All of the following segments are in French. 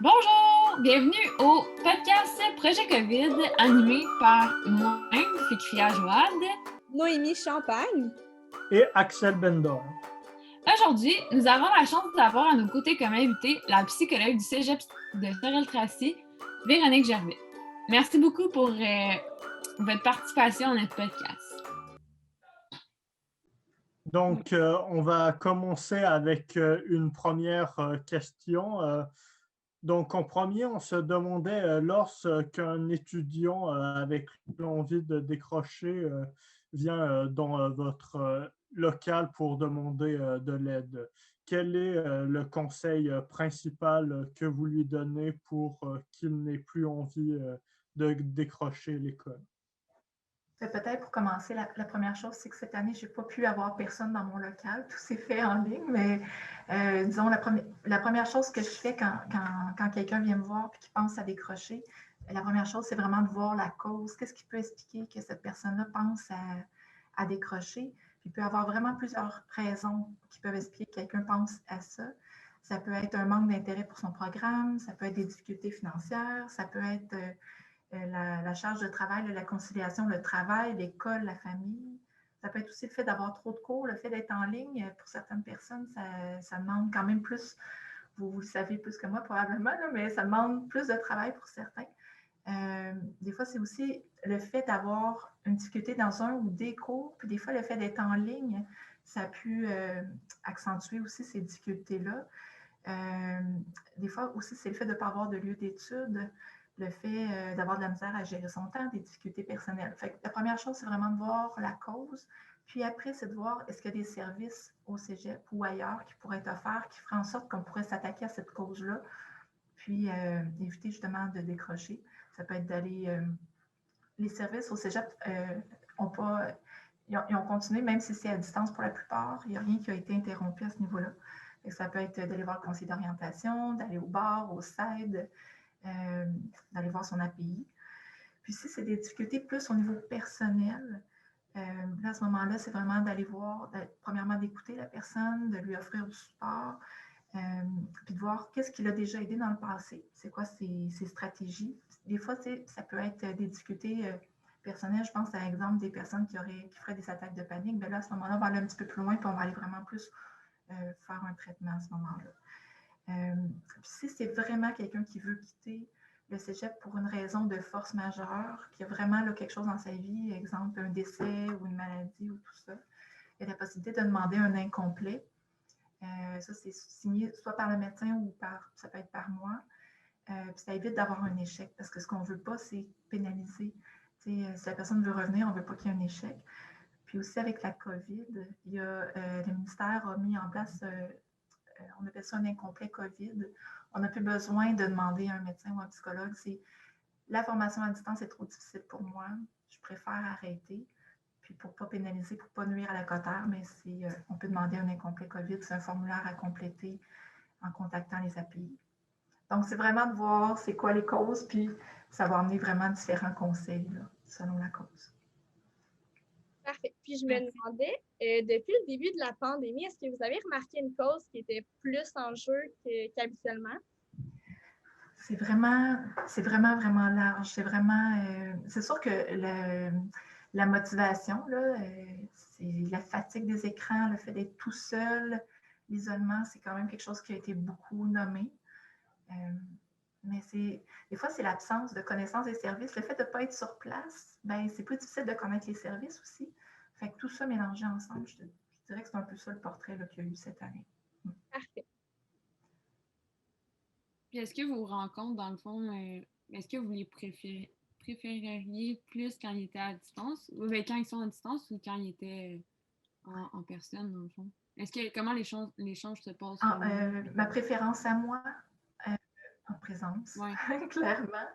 Bonjour! Bienvenue au podcast Projet COVID animé par moi-même, Fikria Joad. Noémie Champagne et Axel Bendor. Aujourd'hui, nous avons la chance d'avoir à nos côtés comme invité la psychologue du Cégep de Sorel-Tracy, Véronique Gervais. Merci beaucoup pour votre participation à notre podcast. Donc, on va commencer avec une première question. Donc, en premier, on se demandait lorsqu'un étudiant avec l'envie de décrocher vient dans votre local pour demander de l'aide. Quel est le conseil principal que vous lui donnez pour qu'il n'ait plus envie de décrocher l'école? Peut-être pour commencer, la première chose, c'est que cette année, je n'ai pas pu avoir personne dans mon local. Tout s'est fait en ligne, mais disons, la première chose que je fais quand quelqu'un vient me voir et qu'il pense à décrocher, la première chose, c'est vraiment de voir la cause. Qu'est-ce qui peut expliquer que cette personne-là pense à décrocher? Puis il peut y avoir vraiment plusieurs raisons qui peuvent expliquer que quelqu'un pense à ça. Ça peut être un manque d'intérêt pour son programme, ça peut être des difficultés financières, ça peut être la charge de travail, la conciliation, le travail, l'école, la famille. Ça peut être aussi le fait d'avoir trop de cours, le fait d'être en ligne. Pour certaines personnes, ça demande quand même plus, vous le savez plus que moi probablement, là, mais ça demande plus de travail pour certains. Des fois, c'est aussi le fait d'avoir une difficulté dans un ou des cours, puis des fois, le fait d'être en ligne, ça a pu accentuer aussi ces difficultés-là. Des fois aussi, c'est le fait de ne pas avoir de lieu d'études, le fait d'avoir de la misère à gérer son temps, des difficultés personnelles. Fait que la première chose, c'est vraiment de voir la cause. Puis après, c'est de voir est-ce qu'il y a des services au cégep ou ailleurs qui pourraient être offerts, qui feraient en sorte qu'on pourrait s'attaquer à cette cause-là, puis éviter justement de décrocher. Ça peut être d'aller... les services au cégep ont pas... Ils ont continué, même si c'est à distance pour la plupart. Il n'y a rien qui a été interrompu à ce niveau-là. Et ça peut être d'aller voir le conseiller d'orientation, d'aller au bar, au CED, d'aller voir son API. Puis si c'est des difficultés plus au niveau personnel, là, à ce moment-là, c'est vraiment d'aller voir, premièrement, d'écouter la personne, de lui offrir du support, puis de voir qu'est-ce qui l'a déjà aidé dans le passé, c'est quoi ses stratégies. Des fois, ça peut être des difficultés personnelles. Je pense à l'exemple des personnes qui feraient des attaques de panique. Bien là, à ce moment-là, on va aller un petit peu plus loin, puis on va aller vraiment plus faire un traitement à ce moment-là. Si c'est vraiment quelqu'un qui veut quitter le cégep pour une raison de force majeure, qui a vraiment là, quelque chose dans sa vie, exemple un décès ou une maladie ou tout ça, il y a la possibilité de demander un incomplet. Ça, c'est signé soit par le médecin ou ça peut être par moi. Puis ça évite d'avoir un échec parce que ce qu'on ne veut pas, c'est pénaliser. Si la personne veut revenir, on ne veut pas qu'il y ait un échec. Puis aussi avec la COVID, le ministère a mis en place, on appelle ça un incomplet COVID. On n'a plus besoin de demander à un médecin ou un psychologue. La formation à distance est trop difficile pour moi. Je préfère arrêter. Puis pour ne pas pénaliser, pour ne pas nuire à la cotère, mais on peut demander un incomplet COVID. C'est un formulaire à compléter en contactant les API. Donc, c'est vraiment de voir c'est quoi les causes, puis ça va amener vraiment différents conseils là, selon la cause. Parfait. Puis je me demandais, depuis le début de la pandémie, est-ce que vous avez remarqué une cause qui était plus en jeu qu'habituellement? C'est vraiment, vraiment large. C'est sûr que la motivation, là, c'est la fatigue des écrans, le fait d'être tout seul, l'isolement, c'est quand même quelque chose qui a été beaucoup nommé. Mais des fois, c'est l'absence de connaissance des services. Le fait de ne pas être sur place, ben, c'est plus difficile de connaître les services aussi. Fait que tout ça mélangé ensemble, je dirais que c'est un peu ça le portrait qu'il y a eu cette année. Parfait. Puis est-ce que vos rencontres, dans le fond, est-ce que vous les préféreriez plus quand ils étaient à distance, ou quand ils sont à distance ou quand ils étaient en personne, dans le fond? Comment l'échange se passe? Ma préférence à moi, en présence, ouais. clairement.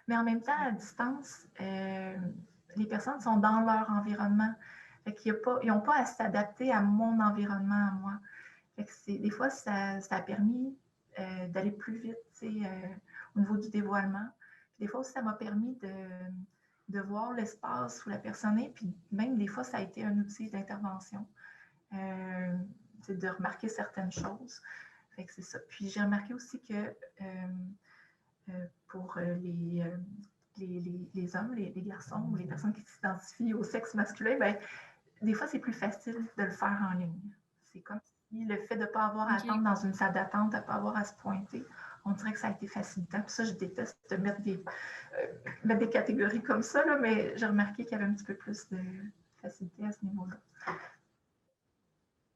Mais en même temps, à distance, les personnes sont dans leur environnement. Fait qu'ils n'ont pas à s'adapter à mon environnement à moi. Fait que des fois, ça a permis d'aller plus vite au niveau du dévoilement. Puis des fois aussi, ça m'a permis de voir l'espace où la personne est. Puis même des fois, ça a été un outil d'intervention. C'est de remarquer certaines choses. Fait que c'est ça. Puis j'ai remarqué aussi que pour les hommes, les garçons ou les personnes qui s'identifient au sexe masculin, ben, des fois, c'est plus facile de le faire en ligne. C'est comme si le fait de ne pas avoir à attendre dans une salle d'attente, de ne pas avoir à se pointer, on dirait que ça a été facilitant. Puis ça, je déteste de mettre des catégories comme ça, là, mais j'ai remarqué qu'il y avait un petit peu plus de facilité à ce niveau-là.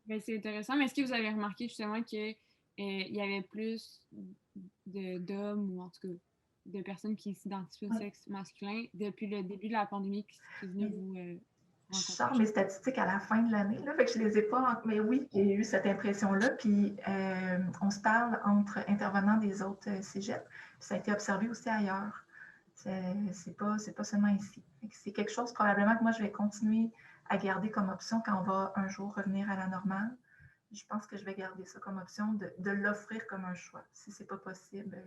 Ben, c'est intéressant, mais est-ce que vous avez remarqué justement qu'il y avait plus d'hommes ou en tout cas de personnes qui s'identifient au sexe masculin depuis le début de la pandémie qui est venu vous je sors mes statistiques à la fin de l'année, là, fait que je ne les ai pas, mais oui, il y a eu cette impression-là. Puis on se parle entre intervenants des autres cégeps, puis ça a été observé aussi ailleurs. C'est pas seulement ici. C'est quelque chose probablement que moi je vais continuer à garder comme option quand on va un jour revenir à la normale. Je pense que je vais garder ça comme option de l'offrir comme un choix, si ce n'est pas possible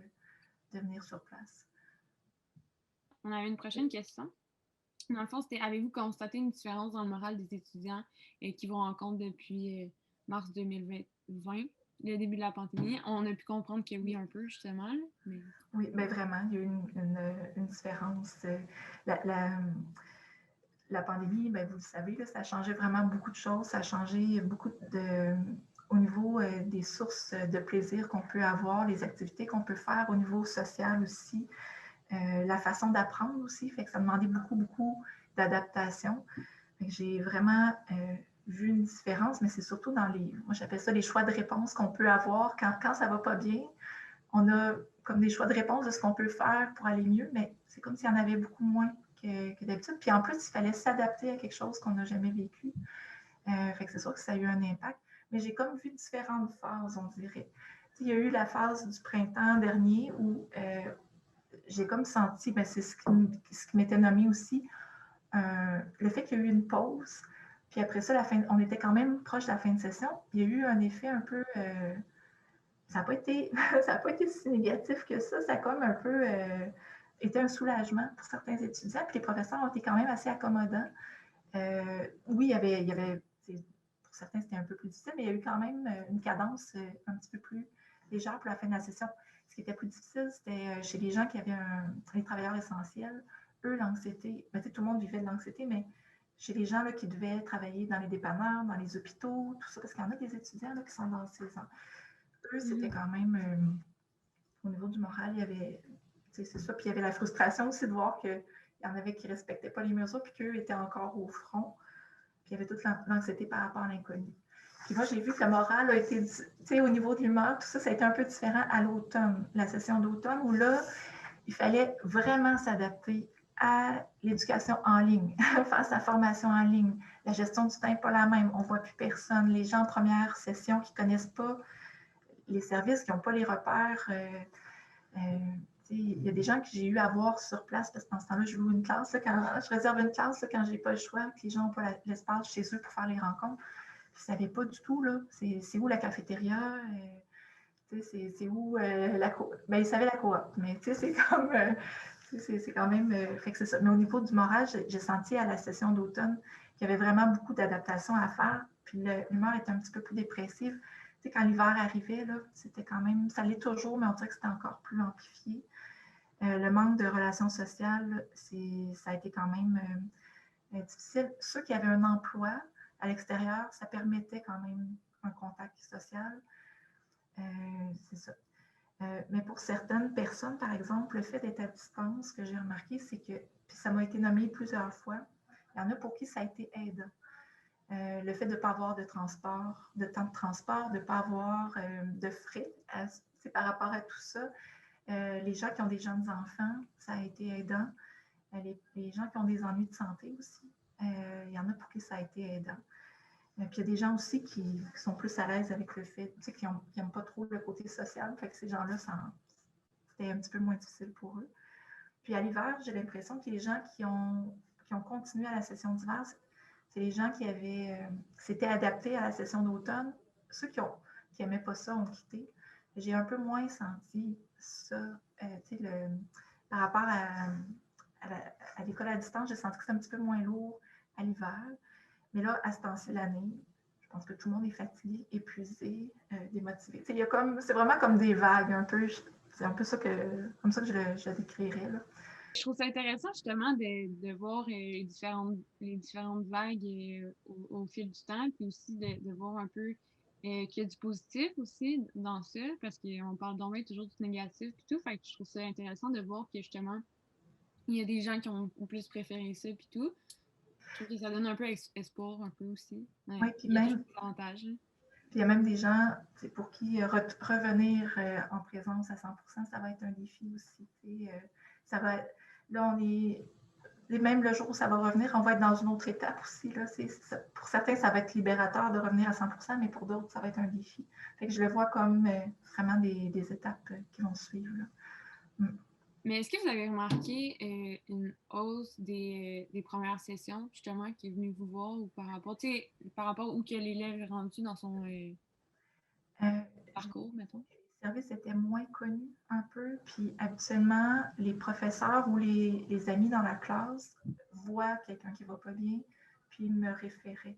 de venir sur place. On avait une prochaine question. Dans le fond, c'était avez-vous constaté une différence dans le moral des étudiants qui vous rencontrent depuis mars 2020, le début de la pandémie? On a pu comprendre que oui, un peu, justement. Mais... Oui, mais vraiment, il y a eu une différence. La pandémie, bien, vous le savez, là, ça a changé vraiment beaucoup de choses. Ça a changé beaucoup au niveau des sources de plaisir qu'on peut avoir, les activités qu'on peut faire, au niveau social aussi. La façon d'apprendre aussi, fait que ça demandait beaucoup d'adaptation. J'ai vraiment vu une différence, mais c'est surtout dans moi j'appelle ça les choix de réponse qu'on peut avoir quand ça ne va pas bien. On a comme des choix de réponse de ce qu'on peut faire pour aller mieux, mais c'est comme s'il y en avait beaucoup moins que d'habitude. Puis en plus, il fallait s'adapter à quelque chose qu'on n'a jamais vécu. Fait que c'est sûr que ça a eu un impact. Mais j'ai comme vu différentes phases, on dirait. Il y a eu la phase du printemps dernier où j'ai comme senti, ben c'est ce qui m'était nommé aussi, le fait qu'il y a eu une pause, puis après ça, on était quand même proche de la fin de session. Il y a eu un effet un peu... ça n'a pas été si négatif que ça. Ça a comme un peu été un soulagement pour certains étudiants. Puis les professeurs ont été quand même assez accommodants. Oui, il y avait pour certains, c'était un peu plus difficile, mais il y a eu quand même une cadence un petit peu plus légère pour la fin de la session. Ce qui était plus difficile, c'était chez les gens qui avaient les travailleurs essentiels. Eux, l'anxiété, ben, tout le monde vivait de l'anxiété, mais chez les gens là, qui devaient travailler dans les dépanneurs, dans les hôpitaux, tout ça, parce qu'il y en a des étudiants là, qui sont dans ces ans. Eux, c'était quand même, au niveau du moral, il y avait, c'est ça, puis il y avait la frustration aussi de voir qu'il y en avait qui ne respectaient pas les mesures, puis qu'eux étaient encore au front, puis il y avait toute l'anxiété par rapport à l'inconnu. Puis moi, j'ai vu que le moral a été, au niveau de l'humeur, tout ça, ça a été un peu différent à l'automne, la session d'automne, où là, il fallait vraiment s'adapter à l'éducation en ligne, faire sa formation en ligne. La gestion du temps n'est pas la même, on ne voit plus personne. Les gens en première session qui ne connaissent pas les services, qui n'ont pas les repères. Il y a des gens que j'ai eu à voir sur place, parce que dans ce temps-là, je loue une classe. Là, quand je réserve une classe, là, quand je n'ai pas le choix, que les gens n'ont pas l'espace chez eux pour faire les rencontres. Je ne savais pas du tout, là, c'est où la cafétéria, c'est où la coop. Ben, ils savaient la coop, mais c'est comme... c'est quand même... fait que c'est ça. Mais au niveau du moral, j'ai senti à la session d'automne qu'il y avait vraiment beaucoup d'adaptations à faire, puis l'humeur était un petit peu plus dépressive. Quand l'hiver arrivait, là, c'était quand même... Ça l'est toujours, mais on dirait que c'était encore plus amplifié. Le manque de relations sociales, ça a été quand même difficile. Ceux qui avaient un emploi à l'extérieur, ça permettait quand même un contact social. C'est ça. Mais pour certaines personnes, par exemple, le fait d'être à distance, ce que j'ai remarqué, c'est que, puis ça m'a été nommé plusieurs fois, il y en a pour qui ça a été aidant. Le fait de ne pas avoir de transport, de temps de transport, de ne pas avoir de frais, c'est par rapport à tout ça. Les gens qui ont des jeunes enfants, ça a été aidant. Les gens qui ont des ennuis de santé aussi, il y en a pour qui ça a été aidant. Puis il y a des gens aussi qui sont plus à l'aise avec le fait, qui n'aiment pas trop le côté social. Fait que ces gens-là, c'était un petit peu moins difficile pour eux. Puis à l'hiver, j'ai l'impression que les gens qui ont continué à la session d'hiver, c'est les gens qui s'étaient adaptés à la session d'automne. Ceux qui n'aimaient pas ça ont quitté. J'ai un peu moins senti ça. Par rapport à l'école à distance, j'ai senti que c'est un petit peu moins lourd à l'hiver. Mais là, à ce temps-ci de l'année, je pense que tout le monde est fatigué, épuisé, démotivé. C'est vraiment comme des vagues un peu. C'est un peu ça comme ça que je le décrirais, là. Je trouve ça intéressant justement de voir les différentes vagues au fil du temps, puis aussi de voir un peu qu'il y a du positif aussi dans ça, parce qu'on parle donc bien toujours du négatif et tout. Fait que je trouve ça intéressant de voir que justement, il y a des gens qui ont plus préféré ça puis tout. Je trouve que ça donne un peu espoir un peu aussi. Ouais, Oui, puis il y a même, toujours des avantages. puis il y a même des gens pour qui revenir en présence à 100%, ça va être un défi aussi. Ça va être, là, on est. Et même le jour où ça va revenir, on va être dans une autre étape aussi. Là. Pour certains, ça va être libérateur de revenir à 100%, mais pour d'autres, ça va être un défi. Fait que je le vois comme vraiment des étapes qui vont suivre. Là. Mais est-ce que vous avez remarqué une hausse des premières sessions, justement, qui est venue vous voir ou par rapport où que l'élève est rendu dans son parcours, mettons? Les services étaient moins connus un peu, puis habituellement, les professeurs ou les amis dans la classe voient quelqu'un qui ne va pas bien, puis me référaient.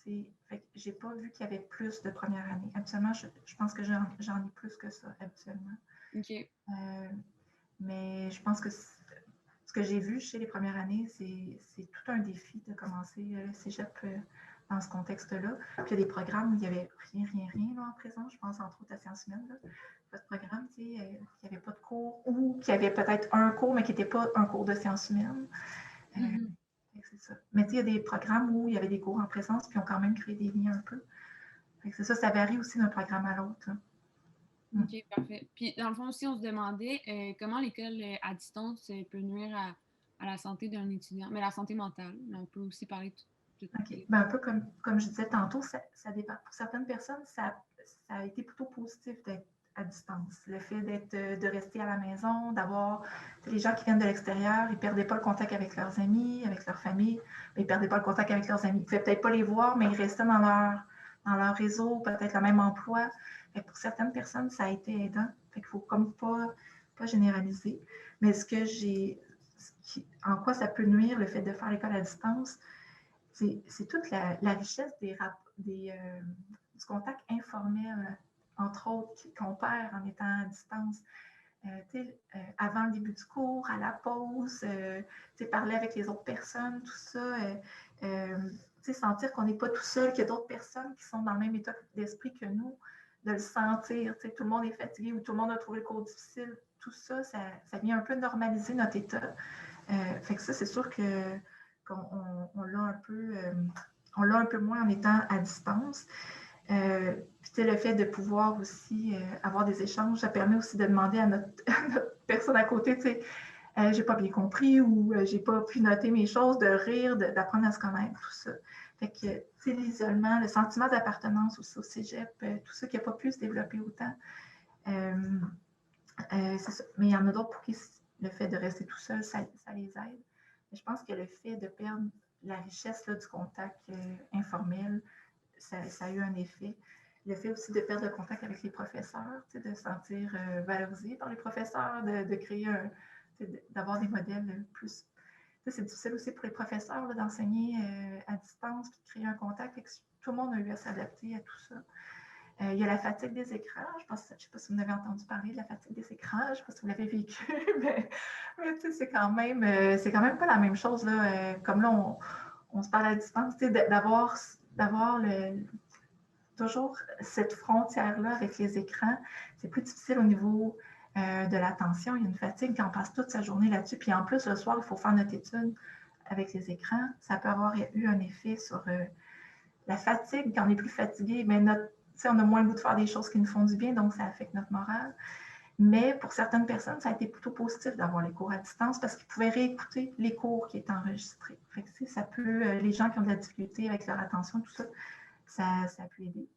Fait que j'ai pas vu qu'il y avait plus de première année. Habituellement, je pense que j'en ai plus que ça, habituellement. OK. Mais je pense que ce que j'ai vu chez les premières années, c'est tout un défi de commencer le cégep dans ce contexte-là. Puis il y a des programmes où il n'y avait rien là, en présent. Je pense entre autres à Sciences humaines. Là. Votre programme, il n'y avait pas de cours ou qu'il y avait peut-être un cours, mais qui n'était pas un cours de sciences humaines. C'est ça. Mais il y a des programmes où il y avait des cours en présence, puis on quand même créé des liens un peu. C'est ça, ça varie aussi d'un programme à l'autre. OK, parfait. Puis, dans le fond aussi, on se demandait comment l'école à distance peut nuire à la santé d'un étudiant, mais la santé mentale. Mais on peut aussi parler de OK. Ben, un peu comme je disais tantôt, ça dépend. Pour certaines personnes, ça a été plutôt positif d'être à distance. Le fait de rester à la maison, d'avoir les gens qui viennent de l'extérieur, ils ne perdaient pas le contact avec leurs amis, avec leur famille, mais ils ne perdaient pas le contact avec leurs amis. Ils ne pouvaient peut-être pas les voir, mais ils restaient dans leur réseau, peut-être le même emploi. Fait que pour certaines personnes, ça a été aidant. Fait qu'il ne faut comme pas généraliser. Mais en quoi ça peut nuire le fait de faire l'école à distance, c'est toute la richesse du contact informel, entre autres, qu'on perd en étant à distance. Avant le début du cours, à la pause, parler avec les autres personnes, tout ça. Sentir qu'on n'est pas tout seul, qu'il y a d'autres personnes qui sont dans le même état d'esprit que nous, de le sentir. Tout le monde est fatigué ou tout le monde a trouvé le cours difficile. Tout ça, ça vient un peu normaliser notre état. Fait que ça, c'est sûr qu'on l'a un peu moins en étant à distance. Puis le fait de pouvoir aussi avoir des échanges, ça permet aussi de demander à notre personne à côté, j'ai pas bien compris ou j'ai pas pu noter mes choses, de rire, d'apprendre à se connaître, tout ça. Fait que, l'isolement, le sentiment d'appartenance aussi au cégep, tout ça qui n'a pas pu se développer autant. C'est ça. Mais il y en a d'autres pour qui le fait de rester tout seul, ça les aide. Mais je pense que le fait de perdre la richesse là, du contact informel, ça a eu un effet. Le fait aussi de perdre le contact avec les professeurs, de se sentir valorisé par les professeurs, de créer d'avoir des modèles plus. C'est difficile aussi pour les professeurs d'enseigner à distance, puis de créer un contact. Tout le monde a eu à s'adapter à tout ça. Il y a la fatigue des écrans. Je ne sais pas si vous en avez entendu parler de la fatigue des écrans. Je ne sais pas si vous l'avez vécu, mais c'est quand même pas la même chose. Là. Comme là, on se parle à distance, d'avoir toujours cette frontière-là avec les écrans. C'est plus difficile au niveau de l'attention. Il y a une fatigue quand on passe toute sa journée là-dessus. Puis en plus, le soir, il faut faire notre étude avec les écrans. Ça peut avoir eu un effet sur la fatigue. Quand on est plus fatigué, mais on a moins le goût de faire des choses qui nous font du bien, donc ça affecte notre morale. Mais pour certaines personnes, ça a été plutôt positif d'avoir les cours à distance parce qu'ils pouvaient réécouter les cours qui étaient enregistrés. Fait que, ça peut, les gens qui ont de la difficulté avec leur attention, tout ça, ça peut aider.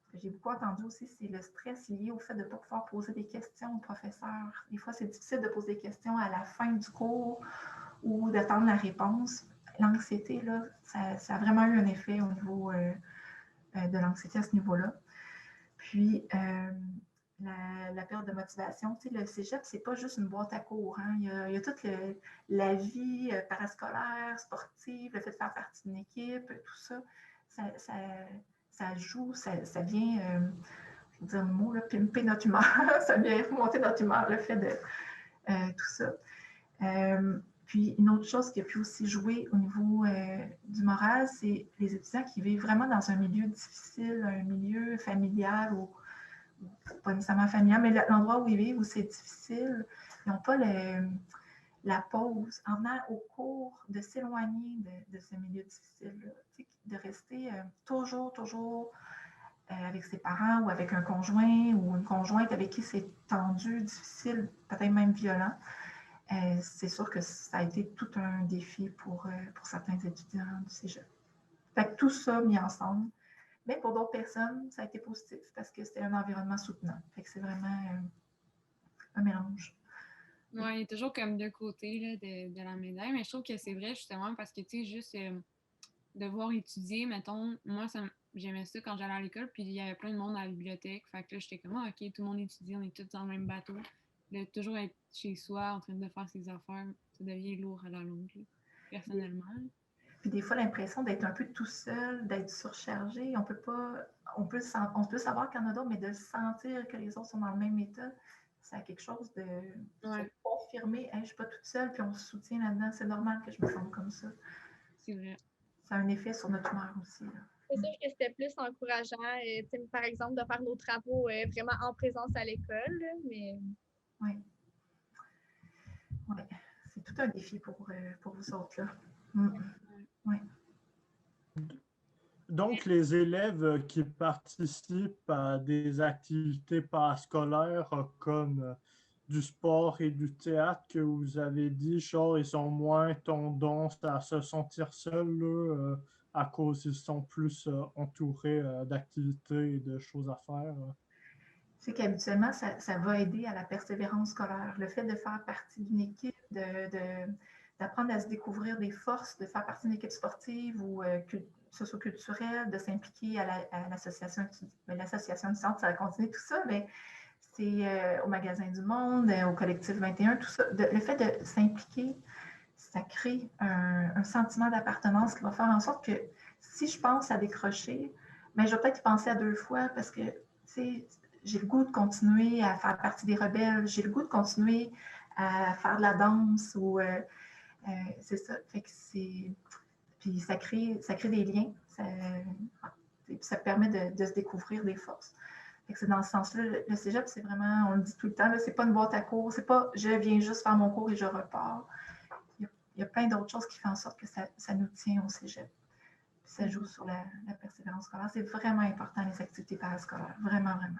Ce que j'ai beaucoup entendu aussi, c'est le stress lié au fait de ne pas pouvoir poser des questions au professeur. Des fois, c'est difficile de poser des questions à la fin du cours ou d'attendre la réponse. L'anxiété, là, ça a vraiment eu un effet au niveau de l'anxiété à ce niveau-là. Puis, la perte de motivation. Le cégep, c'est pas juste une boîte à cours. Hein. Il y a toute la vie parascolaire, sportive, le fait de faire partie d'une équipe, tout ça. Ça joue, ça vient dire le mot, là, pimper notre humeur. Ça vient remonter notre humeur, le fait de tout ça. Puis une autre chose qui a pu aussi jouer au niveau du moral, c'est les étudiants qui vivent vraiment dans un milieu difficile, un milieu familial ou pas nécessairement familial, mais l'endroit où ils vivent, où c'est difficile, ils n'ont pas la pause en venant au cours de s'éloigner de ce milieu difficile-là, de rester toujours avec ses parents ou avec un conjoint ou une conjointe avec qui c'est tendu, difficile, peut-être même violent. C'est sûr que ça a été tout un défi pour certains étudiants du cégep. Fait que tout ça mis ensemble. Mais pour d'autres personnes, ça a été positif parce que c'était un environnement soutenant. Fait que c'est vraiment un mélange. Ouais, il y a toujours comme deux côtés là, de la médaille, mais je trouve que c'est vrai justement parce que, tu sais, juste devoir étudier, mettons, moi, j'aimais ça quand j'allais à l'école, puis il y avait plein de monde à la bibliothèque, fait que là, j'étais comme, ah, ok, tout le monde étudie, on est tous dans le même bateau. De toujours être chez soi, en train de faire ses affaires, ça devient lourd à la longue, là, personnellement. Puis des fois, l'impression d'être un peu tout seul, d'être surchargé, on peut savoir qu'il y en a d'autres, mais de sentir que les autres sont dans le même état, ça a quelque chose de confirmer, hey, je ne suis pas toute seule, puis on se soutient là-dedans, c'est normal que je me sente comme ça. C'est vrai. Ça a un effet sur notre humeur aussi. Là. C'est sûr que c'était plus encourageant, par exemple, de faire nos travaux vraiment en présence à l'école, mais... Oui. Ouais. C'est tout un défi pour vous autres, là. Oui. Donc, les élèves qui participent à des activités parascolaires comme du sport et du théâtre que vous avez dit, genre, ils ont moins tendance à se sentir seuls là, à cause qu'ils sont plus entourés d'activités et de choses à faire. C'est qu'habituellement, ça va aider à la persévérance scolaire. Le fait de faire partie d'une équipe, d'apprendre à se découvrir des forces, de faire partie d'une équipe sportive ou socioculturelle, de s'impliquer à l'association étudiante, ça va continuer tout ça, mais c'est au Magasin du Monde, au Collectif 21, tout ça. Le fait de s'impliquer, ça crée un sentiment d'appartenance qui va faire en sorte que si je pense à décrocher, mais je vais peut-être y penser à 2 fois parce que, j'ai le goût de continuer à faire partie des rebelles, j'ai le goût de continuer à faire de la danse ou c'est ça. Fait que puis ça crée des liens, ça permet de se découvrir des forces. Fait que c'est dans ce sens-là, le cégep, c'est vraiment, on le dit tout le temps, c'est pas une boîte à cours, c'est pas je viens juste faire mon cours et je repars. Il y a plein d'autres choses qui font en sorte que ça nous tient au cégep. Puis ça joue sur la persévérance scolaire. C'est vraiment important, les activités parascolaires. Vraiment, vraiment.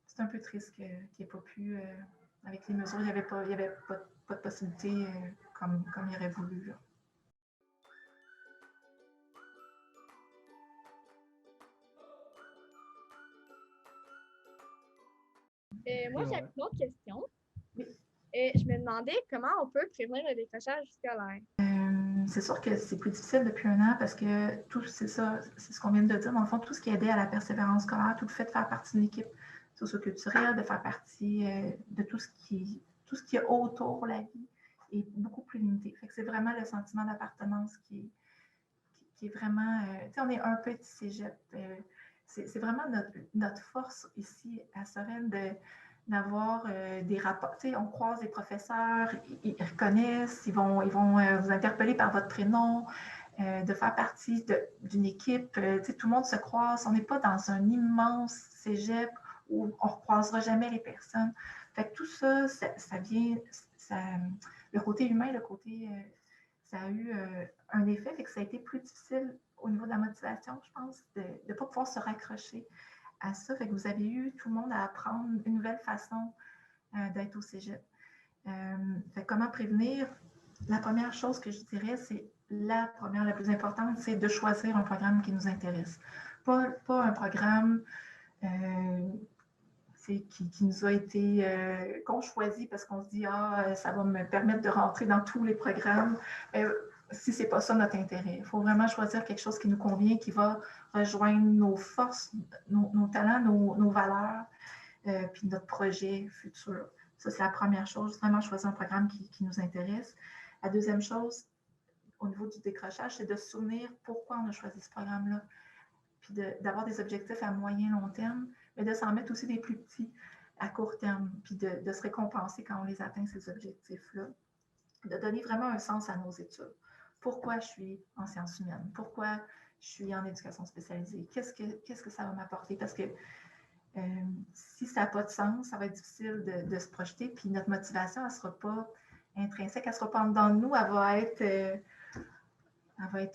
C'est un peu triste qu'il n'y ait pas pu, avec les mesures, il n'y avait pas de possibilité comme il aurait voulu. Là. Moi, j'avais une autre question. Oui. Je me demandais comment on peut prévenir le décrochage scolaire. C'est sûr que c'est plus difficile depuis 1 an parce que c'est ce qu'on vient de dire. Dans le fond, tout ce qui aidait à la persévérance scolaire, tout le fait de faire partie d'une équipe socioculturelle, de faire partie de tout ce qui est autour de la vie est beaucoup plus limité. Fait que c'est vraiment le sentiment d'appartenance qui est vraiment... on est un petit cégep. C'est vraiment notre force ici à Sorel d'avoir des rapports. On croise des professeurs, ils reconnaissent, ils vont vous interpeller par votre prénom, de faire partie d'une équipe. Tout le monde se croise. On n'est pas dans un immense cégep où on ne recroisera jamais les personnes. Fait que tout ça, ça vient... le côté humain, ça a eu un effet, fait que ça a été plus difficile au niveau de la motivation, je pense, de ne pas pouvoir se raccrocher à ça. Fait que vous avez eu tout le monde à apprendre une nouvelle façon d'être au cégep. Fait que comment prévenir? La première chose que je dirais, c'est la plus importante, c'est de choisir un programme qui nous intéresse. Pas un programme qui nous a été qu'on choisit parce qu'on se dit ça va me permettre de rentrer dans tous les programmes. Si ce n'est pas ça notre intérêt. Il faut vraiment choisir quelque chose qui nous convient, qui va rejoindre nos forces, nos talents, nos valeurs, puis notre projet futur. Ça, c'est la première chose, vraiment choisir un programme qui nous intéresse. La deuxième chose, au niveau du décrochage, c'est de se souvenir pourquoi on a choisi ce programme-là, puis d'avoir des objectifs à moyen long terme. mais de s'en mettre aussi des plus petits à court terme, puis de se récompenser quand on les atteint, ces objectifs-là. De donner vraiment un sens à nos études. Pourquoi je suis en sciences humaines? Pourquoi je suis en éducation spécialisée? Qu'est-ce que ça va m'apporter? Parce que si ça n'a pas de sens, ça va être difficile de se projeter, puis notre motivation, elle ne sera pas intrinsèque, elle ne sera pas en dedans de nous, elle va être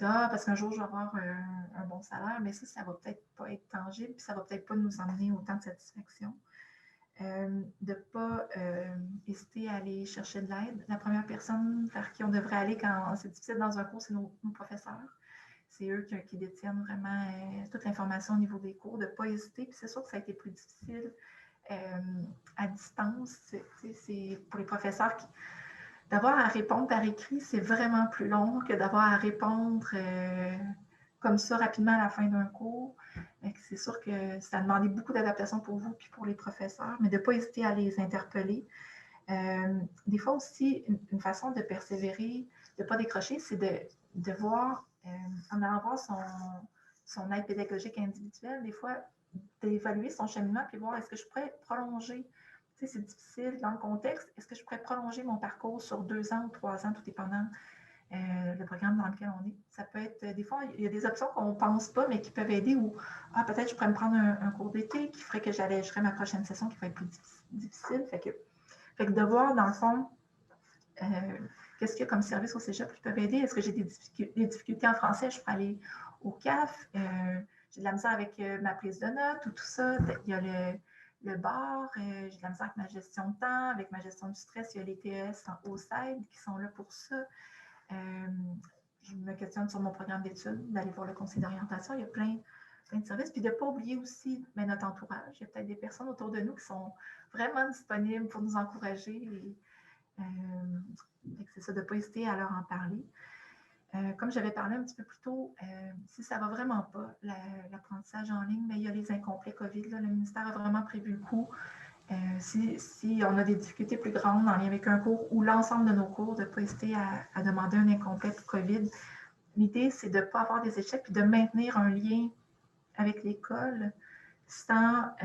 parce qu'un jour, je vais avoir un bon salaire, mais ça ne va peut-être pas être tangible, puis ça ne va peut-être pas nous emmener autant de satisfaction. De ne pas hésiter à aller chercher de l'aide. La première personne vers qui on devrait aller quand c'est difficile dans un cours, c'est nos professeurs. C'est eux qui détiennent vraiment toute l'information au niveau des cours, de ne pas hésiter. Puis c'est sûr que ça a été plus difficile à distance. C'est pour les professeurs d'avoir à répondre par écrit, c'est vraiment plus long que d'avoir à répondre comme ça rapidement à la fin d'un cours. C'est sûr que ça a demandé beaucoup d'adaptation pour vous et pour les professeurs, mais de ne pas hésiter à les interpeller. Des fois aussi, une façon de persévérer, de ne pas décrocher, c'est de voir, en allant voir son aide pédagogique individuelle, des fois, d'évaluer son cheminement puis voir est-ce que je pourrais prolonger. Tu sais, c'est difficile dans le contexte. Est-ce que je pourrais prolonger mon parcours sur 2 ans ou 3 ans, tout dépendant le programme dans lequel on est. Ça peut être, des fois, il y a des options qu'on ne pense pas, mais qui peuvent aider ou peut-être je pourrais me prendre un cours d'été qui ferait que j'allégerais ma prochaine session qui va être plus difficile. Fait que de voir, dans le fond, qu'est-ce qu'il y a comme service au cégep qui peuvent aider. Est-ce que j'ai des difficultés en français? Je peux aller au CAF. J'ai de la misère avec ma prise de notes ou tout ça. Il y a le bar, j'ai de la misère avec ma gestion de temps, avec ma gestion du stress. Il y a les TES au CED qui sont là pour ça. Je me questionne sur mon programme d'études, d'aller voir le conseil d'orientation. Il y a plein de services. Puis de ne pas oublier aussi notre entourage. Il y a peut-être des personnes autour de nous qui sont vraiment disponibles pour nous encourager. C'est ça, de ne pas hésiter à leur en parler. Comme j'avais parlé un petit peu plus tôt, si ça ne va vraiment pas, l'apprentissage en ligne, mais il y a les incomplets COVID. Là, le ministère a vraiment prévu le coup. Si on a des difficultés plus grandes en lien avec un cours ou l'ensemble de nos cours, de ne pas hésiter à demander un incomplet pour COVID. L'idée, c'est de ne pas avoir des échecs puis de maintenir un lien avec l'école sans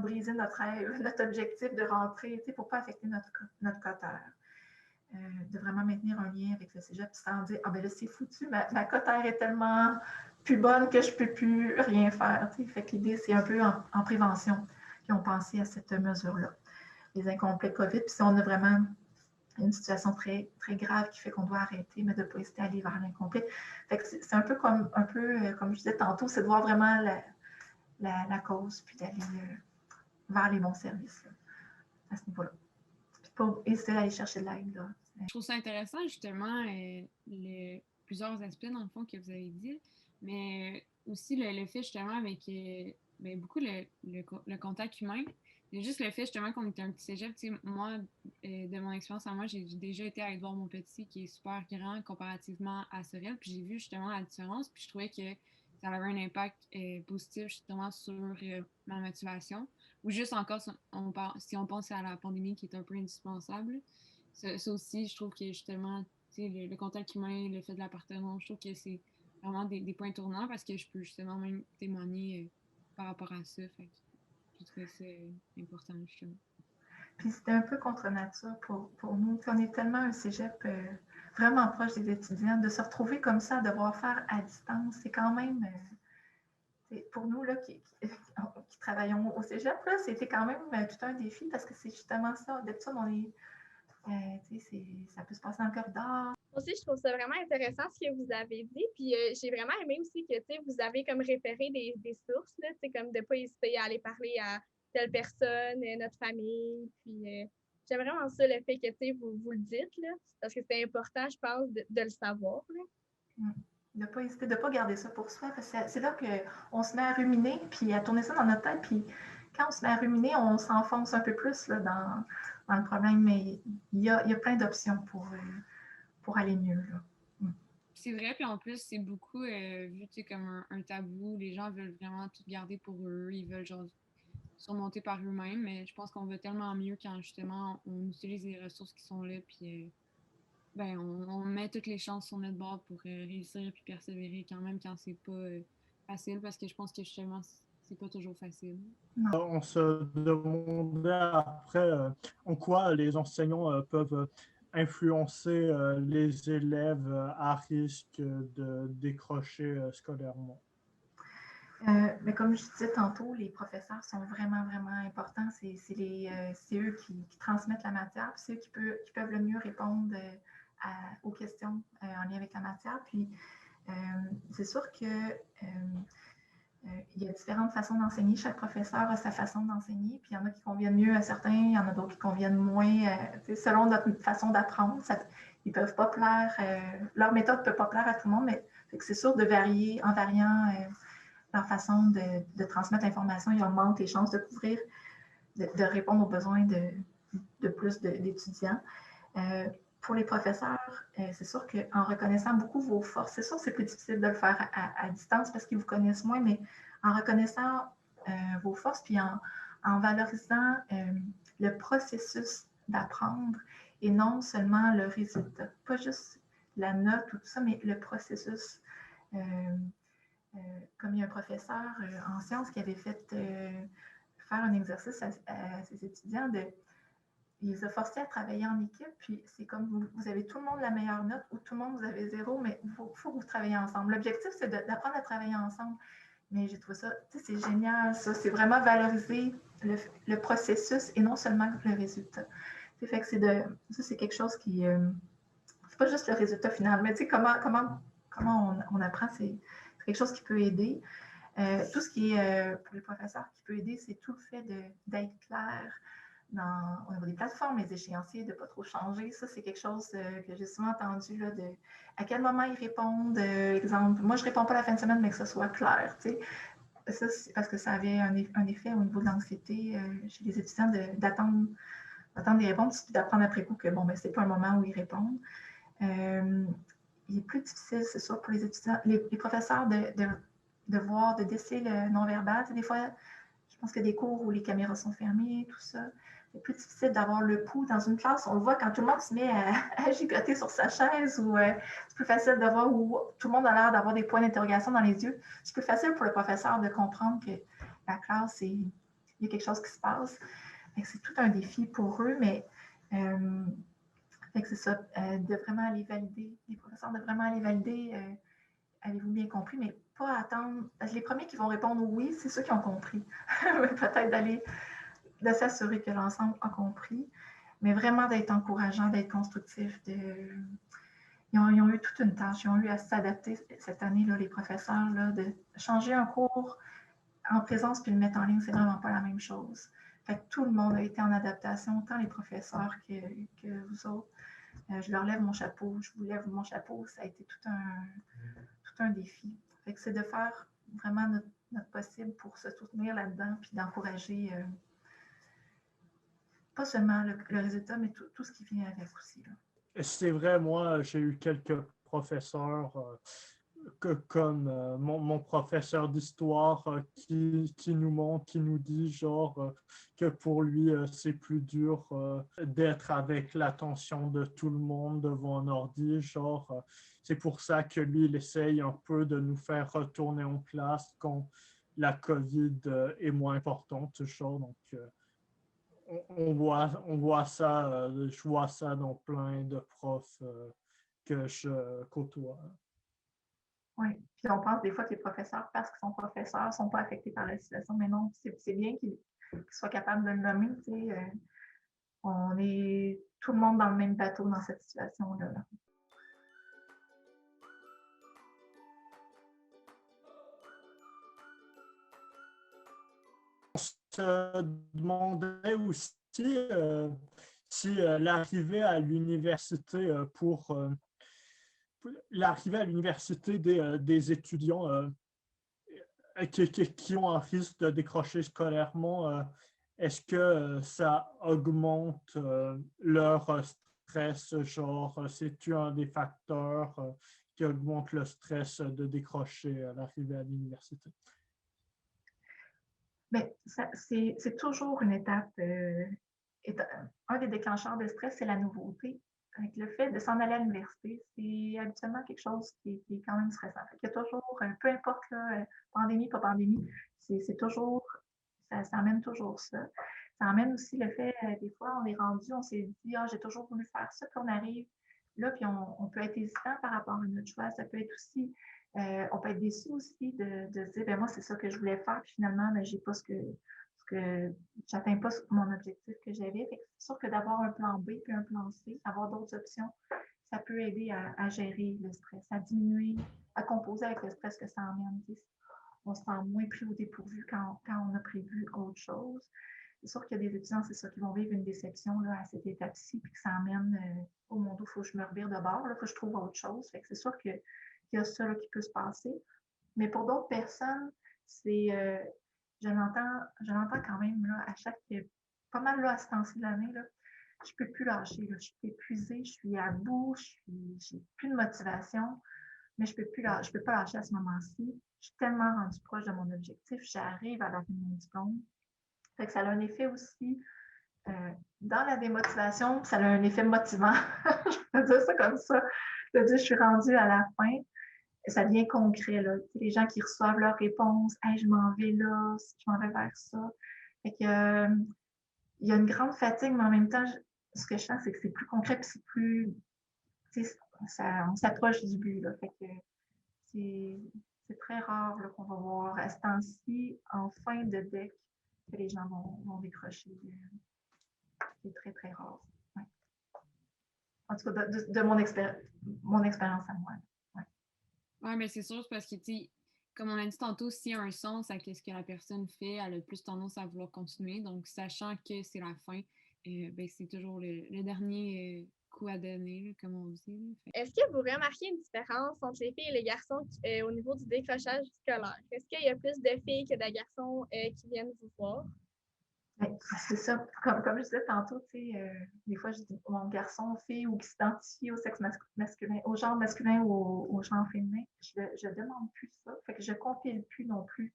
briser notre rêve, notre objectif de rentrer, pour ne pas affecter notre cotaire. De vraiment maintenir un lien avec le cégep sans dire « Ah ben là, c'est foutu, ma cotaire est tellement plus bonne que je ne peux plus rien faire. » Fait que l'idée, c'est un peu en prévention qui ont pensé à cette mesure-là. Les incomplets COVID, puis si on a vraiment une situation très, très grave qui fait qu'on doit arrêter, mais de ne pas hésiter à aller vers l'incomplet. Fait que c'est un peu comme je disais tantôt, c'est de voir vraiment la cause, puis d'aller vers les bons services là, à ce niveau-là. Puis pas hésiter à aller chercher de l'aide. Là. Je trouve ça intéressant, justement, plusieurs aspects, dans le fond, que vous avez dit, mais aussi le fait, justement, avec beaucoup le contact humain. C'est juste le fait, justement, qu'on était un petit cégep. Moi, de mon expérience à moi, j'ai déjà été aller voir mon petit qui est super grand comparativement à Sorel, puis j'ai vu, justement, la différence, puis je trouvais que ça avait un impact positif, justement, sur ma motivation. Ou juste encore, si on pense à la pandémie qui est un peu indispensable, ça aussi, je trouve que justement, le contact humain, le fait de l'appartenance, je trouve que c'est vraiment des points tournants parce que je peux justement même témoigner par rapport à ça. Fait que je trouve ça important, justement. Puis c'était un peu contre nature pour nous. Puis on est tellement un cégep vraiment proche des étudiants. De se retrouver comme ça, à devoir faire à distance, c'est quand même... pour nous là, qui travaillons au cégep, c'était quand même tout un défi parce que c'est justement ça. D'habitude, on est... ça peut se passer dans le corridor. Aussi, je trouve ça vraiment intéressant ce que vous avez dit. Puis j'ai vraiment aimé aussi que vous avez comme référé des sources, là, comme de ne pas hésiter à aller parler à telle personne, notre famille. Puis j'aime vraiment ça, le fait que vous le dites, là, parce que c'est important, je pense, de le savoir. Là. De ne pas hésiter, de ne pas garder ça pour soi. Parce que c'est là qu'on se met à ruminer, puis à tourner ça dans notre tête. Puis quand on se met à ruminer, on s'enfonce un peu plus là, dans le problème. Mais il y a plein d'options pour aller mieux. Là. C'est vrai, puis en plus, c'est beaucoup vu comme un tabou. Les gens veulent vraiment tout garder pour eux. Ils veulent genre surmonter par eux-mêmes. Mais je pense qu'on va tellement mieux quand justement on utilise les ressources qui sont là. Puis on met toutes les chances sur notre bord pour réussir puis persévérer quand même quand c'est pas facile. Parce que je pense que justement, c'est pas toujours facile. On se demandait après en quoi les enseignants peuvent influencer les élèves à risque de décrocher scolairement. Mais comme je disais tantôt, les professeurs sont vraiment, vraiment importants. C'est eux qui transmettent la matière, puis c'est eux qui peuvent le mieux répondre aux questions en lien avec la matière. Puis c'est sûr que il y a différentes façons d'enseigner. Chaque professeur a sa façon d'enseigner, puis il y en a qui conviennent mieux à certains, il y en a d'autres qui conviennent moins. Selon notre façon d'apprendre, ils peuvent pas plaire. Leur méthode ne peut pas plaire à tout le monde, mais c'est sûr de varier en variant leur façon de transmettre l'information, ils augmentent les chances de couvrir, de répondre aux besoins de plus d'étudiants. Pour les professeurs, c'est sûr qu'en reconnaissant beaucoup vos forces, c'est sûr c'est plus difficile de le faire à distance parce qu'ils vous connaissent moins, mais en reconnaissant vos forces, puis en valorisant le processus d'apprendre et non seulement le résultat. Pas juste la note ou tout ça, mais le processus. Comme il y a un professeur en sciences qui avait fait faire un exercice à ses étudiants, il les a forcés à travailler en équipe, puis c'est comme vous avez tout le monde la meilleure note ou tout le monde vous avez 0, mais il faut que vous travaillez ensemble. L'objectif, c'est d'apprendre à travailler ensemble. Mais j'ai trouvé ça, c'est génial, ça. C'est vraiment valoriser le processus et non seulement le résultat. Fait que ça, c'est quelque chose qui... c'est pas juste le résultat final, mais tu sais, comment on apprend, c'est quelque chose qui peut aider. Tout ce qui est, pour les professeurs, qui peut aider, c'est tout le fait d'être clair au niveau des plateformes, les échéanciers, de ne pas trop changer. Ça, c'est quelque chose que j'ai souvent entendu, là, à quel moment ils répondent. Exemple, moi, je ne réponds pas la fin de semaine, mais que ce soit clair. Tu sais. Ça, c'est parce que ça avait un effet au niveau de l'anxiété chez les étudiants d'attendre des réponses puis d'apprendre après coup que, bon, ben, c'est pas un moment où ils répondent. Il est plus difficile, c'est sûr, pour les étudiants, les professeurs de déceler le non-verbal. Des fois, je pense qu'il y a des cours où les caméras sont fermées, tout ça. C'est plus difficile d'avoir le pouls dans une classe. On le voit quand tout le monde se met à gigoter sur sa chaise ou c'est plus facile de voir où tout le monde a l'air d'avoir des points d'interrogation dans les yeux. C'est plus facile pour le professeur de comprendre que la classe, il y a quelque chose qui se passe. C'est tout un défi pour eux, mais c'est ça, de vraiment aller valider, les professeurs de vraiment aller valider, avez-vous bien compris, mais pas attendre. Les premiers qui vont répondre oui, c'est ceux qui ont compris. Peut-être de s'assurer que l'ensemble a compris, mais vraiment d'être encourageant, d'être constructif. Ils ont eu toute une tâche, ils ont eu à s'adapter cette année, là, les professeurs, là, de changer un cours en présence puis le mettre en ligne, c'est vraiment pas la même chose. Fait que tout le monde a été en adaptation, autant les professeurs que vous autres. Je leur lève mon chapeau, je vous lève mon chapeau, ça a été tout un défi. Fait que c'est de faire vraiment notre possible pour se soutenir là-dedans puis d'encourager pas seulement le résultat, mais tout ce qui vient avec aussi. Là. C'est vrai, moi, j'ai eu quelques professeurs comme mon professeur d'histoire qui nous montre, qui nous dit genre que pour lui, c'est plus dur d'être avec l'attention de tout le monde devant un ordi. Genre, c'est pour ça que lui, il essaye un peu de nous faire retourner en classe quand la COVID est moins importante. Genre, donc, on voit ça, je vois ça dans plein de profs que je côtoie. Oui, puis on pense des fois que les professeurs, parce qu'ils sont professeurs, ne sont pas affectés par la situation, mais non, c'est bien qu'ils soient capables de le nommer. Tu sais, on est tout le monde dans le même bateau dans cette situation-là. Là. On se demandait aussi si l'arrivée à l'université l'arrivée à l'université des étudiants qui ont un risque de décrocher scolairement, est-ce que ça augmente leur stress? Genre, c'est-tu un des facteurs qui augmente le stress de décrocher à l'arrivée à l'université? Bien, c'est toujours une étape. Un des déclencheurs de stress, c'est la nouveauté. avec le fait de s'en aller à l'université, c'est habituellement quelque chose qui est quand même stressant. Fait qu'il y a toujours, peu importe là, pandémie, pas pandémie, c'est toujours, ça amène toujours ça. Ça amène aussi le fait, des fois, on est rendu, on s'est dit, ah, j'ai toujours voulu faire ça, puis on arrive là, puis on peut être hésitant par rapport à notre choix. Ça peut être aussi, on peut être déçu aussi de se dire, ben moi, c'est ça que je voulais faire, puis finalement, ben, j'ai pas que j'atteins pas mon objectif que j'avais. C'est sûr que d'avoir un plan B puis un plan C, avoir d'autres options, ça peut aider à gérer le stress, à diminuer, à composer avec le stress que ça emmène. On se sent moins pris au dépourvu quand on a prévu autre chose. C'est sûr qu'il y a des étudiants, c'est ça, qui vont vivre une déception là, à cette étape-ci, puis que ça amène oh mon Dieu, il faut que je me revire de bord, il faut que je trouve autre chose. Fait que c'est sûr qu'il y a ça là, qui peut se passer. Mais pour d'autres personnes, c'est je l'entends quand même là, à chaque pas mal là, à ce temps-ci de l'année, là, je ne peux plus lâcher. Là, je suis épuisée, je suis à bout, j'ai plus de motivation, mais je ne peux pas lâcher à ce moment-ci. Je suis tellement rendue proche de mon objectif, j'arrive à la fin de mon diplôme. Fait que ça a un effet aussi dans la démotivation, ça a un effet motivant. Je peux dire ça comme ça. Je veux dire, je suis rendue à la fin. Ça devient concret. Là. Les gens qui reçoivent leurs réponses, hey, je m'en vais là, je m'en vais vers ça. Fait que, il y a une grande fatigue, mais en même temps, ce que je sens, c'est que c'est plus concret, puis c'est plus. On s'approche du but. Là. Fait que c'est très rare là, qu'on va voir à ce temps-ci, en fin de deck, que les gens vont décrocher. C'est très, très rare. Ouais. En tout cas, de mon expérience à moi. Oui, mais c'est sûr, c'est parce que, tu sais, comme on a dit tantôt, s'il y a un sens à ce que la personne fait, elle a plus tendance à vouloir continuer. Donc, sachant que c'est la fin, ben, c'est toujours le dernier coup à donner, comme on dit. Est-ce que vous remarquez une différence entre les filles et les garçons au niveau du décrochage scolaire? Est-ce qu'il y a plus de filles que de garçons qui viennent vous voir? C'est ça. Comme je disais tantôt, des fois, je dis mon garçon, fille, ou qui s'identifie au sexe masculin, au genre masculin ou au genre féminin. Je demande plus ça. Fait que je compile plus non plus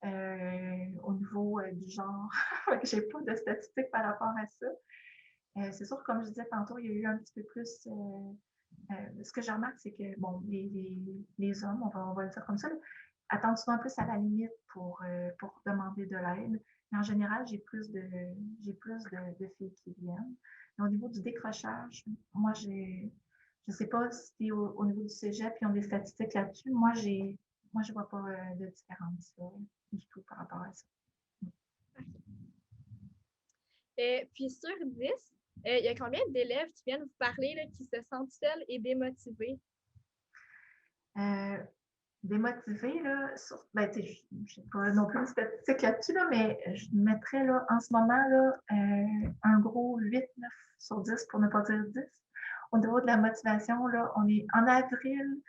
au niveau du genre. Je n'ai pas de statistiques par rapport à ça. C'est sûr, comme je disais tantôt, il y a eu un petit peu plus. Ce que je remarque, c'est que bon, les hommes, on va le dire comme ça, attendent souvent plus à la limite pour demander de l'aide. Mais en général, j'ai plus de filles qui viennent. Mais au niveau du décrochage, moi, je ne sais pas si au niveau du cégep, ils ont des statistiques là-dessus. Moi, je ne vois pas de différence du tout par rapport à ça. Puis sur 10, il y a combien d'élèves qui viennent vous parler, là, qui se sentent seuls et démotivés? Démotivée, là, ben, je n'ai pas non plus une statistique là-dessus, là, mais je mettrais là, en ce moment là, un gros 8-9 sur 10 pour ne pas dire 10. Au niveau de la motivation, là, on est en avril,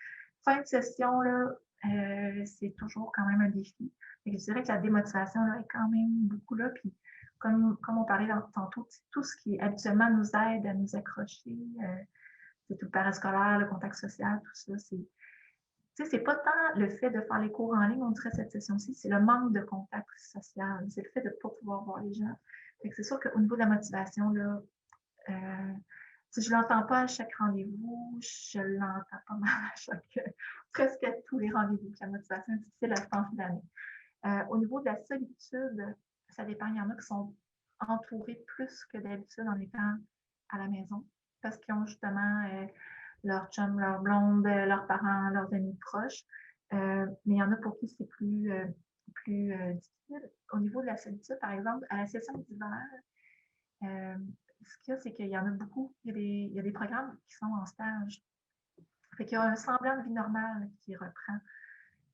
fin de session, là, c'est toujours quand même un défi. Et je dirais que la démotivation là, est quand même beaucoup là. Puis comme on parlait tantôt, tout ce qui habituellement nous aide à nous accrocher, c'est tout le parascolaire, le contact social, tout ça, c'est pas tant le fait de faire les cours en ligne, on dirait cette session-ci, c'est le manque de contact social, c'est le fait de ne pas pouvoir voir les gens. C'est sûr qu'au niveau de la motivation, là, si je ne l'entends pas à chaque rendez-vous, je l'entends pas mal presque à tous les rendez-vous. La motivation est difficile à ce temps d'année. Au niveau de la solitude, ça dépend. Il y en a qui sont entourés plus que d'habitude en étant à la maison parce qu'ils ont justement leur chum, leur blonde, leurs parents, leurs amis proches. Mais il y en a pour qui c'est plus difficile. Au niveau de la solitude, par exemple, à la session d'hiver, ce qu'il y a, c'est qu'il y en a beaucoup. Il y a des programmes qui sont en stage. Fait qu'il y a un semblant de vie normale qui reprend.